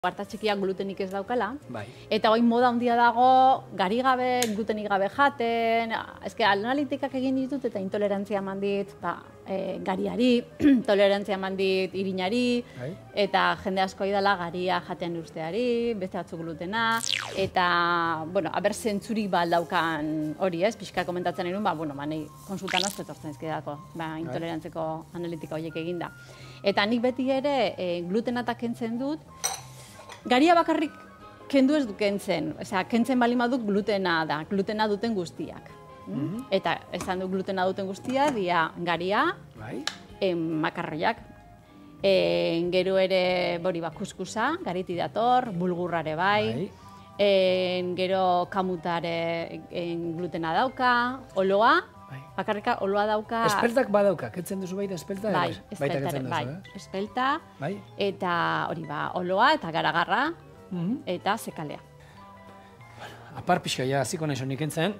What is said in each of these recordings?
Harta txikiak glutenik ez daukala, Bai. eta orain moda handia dago, gari gabe, glutenik gabe jaten, eske analitikak egin ditut eta intolerantzia eman dit gariari, tolerantzia eman dit irinari, Bai. eta jende asko idala garia jaten usteari, beste batzuk glutena, eta, bueno, aber zentzurik daukan hori ez, pixka komentatzen erun, nahi konsultan azte etortzen ezkedako, intolerantzeko analitika horiek eginda. Eta nik beti ere glutenatak kentzen dut, garia bakarrik kendu ez du kentzen, kentzen bali madut glutena da, glutena duten guztiak. Eta esan du glutena duten guztia, dia garia, makarroiak, gero ere kuskusa, gariti dator, bulgurrare bai, gero kamutare glutena dauka, oloa, bakarrika oloa dauka... Espeltak badauka, ketzen duzu baita espelta? Bai, espelta, eta hori oloa eta garagarra, eta zekalea. Apar pixka, ja, hasiko naiz honik entzen.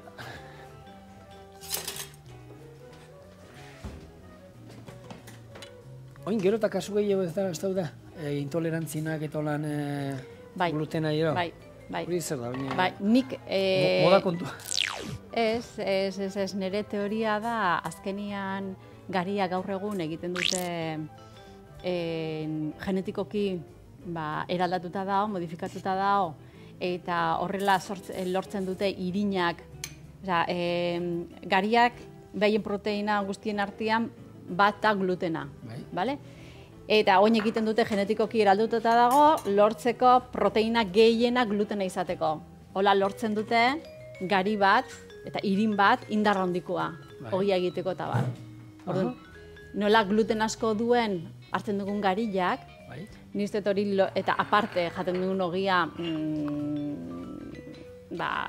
Oin, gero eta kasu gehiago ez da, intolerantzinak eta olan glutena gero? Bai. Hori zer da, baina... Bai, nik... Moda kontua. Ez, nire teoria da, azkenian garia gaur egun egiten dute genetikoki eraldatuta dago, modifikatuta dago, eta horrela lortzen dute irinak, gariak behien proteina guztien artean bat da glutena, bale? Eta oin egiten dute genetikoki eraldatuta dago, lortzeko proteina gehiena glutena izateko. Hola lortzen dute gari bat, eta irin bat indarra handikoa, ogia egiteko eta bat. Orduan, nola gluten asko duen hartzen dugun gariak, niztet hori eta aparte jaten dugun ogia,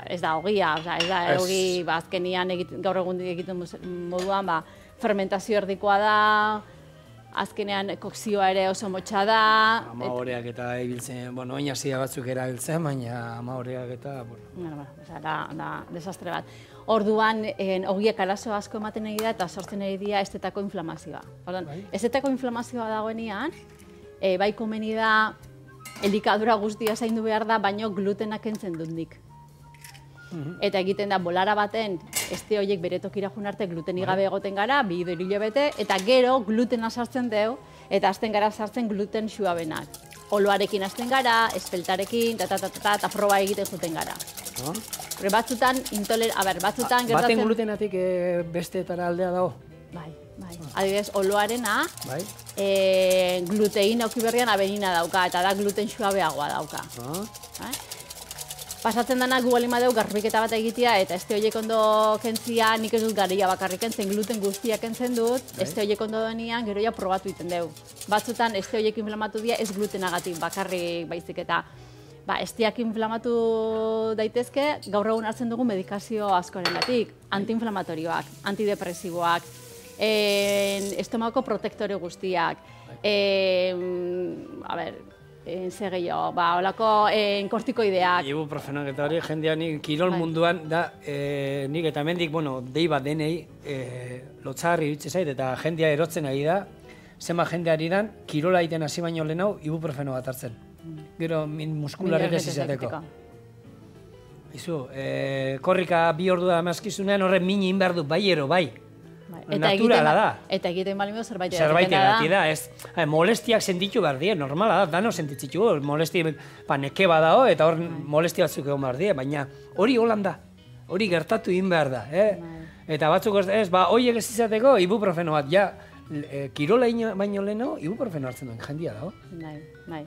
ez da ogia, ez da ogi azkenian gaur egun egiten moduan, fermentazio erdikoa da, azkenean kokzioa ere oso motxa da. Amahoreak eta ibiltzen, oin hasia batzuk erabiltzen, baina amahoreak eta... Da desastre bat. Orduan, ogiak arazo asko ematen ari da eta sortzen ari dira estetako inflamazioa. Estetako inflamazioa dagoenean, bai komeni da, elikadura guztia zaindu behar da, baino glutenak kentzen dundik. Eta egiten da, bolara baten, este horiek bere tokira joan arte glutenik gabe egoten gara, 2 hilabete, eta gero glutena sartzen deu, eta hasten gara sartzen gluten suabenak. Oloarekin hasten gara, espeltarekin, eta proba egiten juten gara. Batzutan, batzutan gertatzen... Baten glutenatik besteetara aldea dago? Bai. Adibidez, oloarena, glutein auki berrian abenina dauka, eta da gluten suabeagoa dauka. Pasatzen dena gu balima deu garbiketa bat egitea, eta este horiek ondo kentzia, nik ez dut garia bakarrik kentzen, gluten guztiak kentzen dut, este horiek ondo denean, gero ja probatu iten deu. Batzutan, este horiek inflamatu dira ez glutenagatik bakarrik baizik eta esteak inflamatu daitezke, gaur egun hartzen dugu medikazio askorengatik, antiinflamatorioak, antidepresiboak, estomako protektore guztiak, ze gehiago, holako kortikoideak. Ibuprofenoak eta hori, jendea kirol munduan da, nik eta hemendik, dei bat denei, lotzarri ditze zait, eta jendea erotzen ari da, zenba jendeari dan, kirola egiten hasi baino lehenau, ibuprofeno bat hartzen. Gero, muskularrik ez izateko. Izu, korrika 2 ordu da amazkizunean, horre min inbar du, bai ero, bai. Naturala da. Eta egiten balimo zerbait egati da, ez. Molestiak sentitu behar die, normala da, dano sentitzitu, molesti neke badao, eta hor molesti batzuk egon behar die, baina hori holan da, hori gertatu egin behar da. Eta batzuk ez, horiek ez izateko, ibuprofeno bat, kirola baino leheno, ibuprofeno hartzen duen jendia dago. Bai.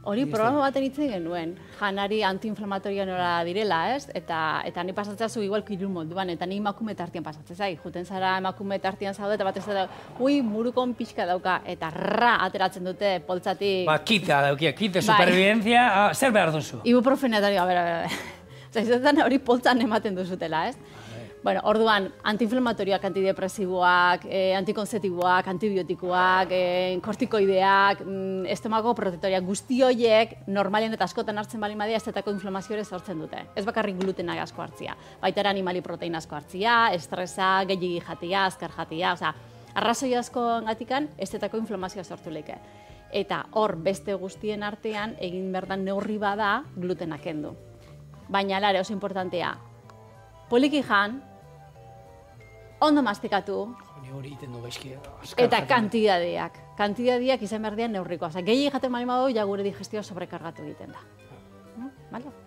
Hori programa baten hitzen genuen, janari antiinflamatoria nora direla, ez? Eta ni pasatzea zu igual kirul molduan, eta ni emakume tartian pasatzea zai. Juten zara emakume tartian zaude, eta batez da, murukon pixka dauka, eta ateratzen dute poltzatik... Kita daukia, kite supervivencia, zer behar duzu? Ibuprofenetario, izatetan hori poltzan ematen duzutela, ez? Orduan, antiinflamatorioak, antidepresiboak, antikonzeptiboak, antibiotikoak, kortikoideak, estomako protektoriak, guzti horiek normalen eta askotan hartzen bali madia estetako inflamazioa sortzen dute. Ez bakarrik glutenak asko hartzia, baita animali proteina asko hartzia, estresa, gehiagi jatia, azkar jatia, arrazoi asko gatikan estetako inflamazioa sortu leke. Eta hor beste guztien artean egin berdan neurri bada glutena kendu. Baina lare oso importantea, poliki jan, ondo mastikatu, Hori egiten du gaizki. eta kantidadiak izan behar dian neurrikoa. Gehi jaten bali badu, ja gure digestioa sobrekargatu egiten da. Vale?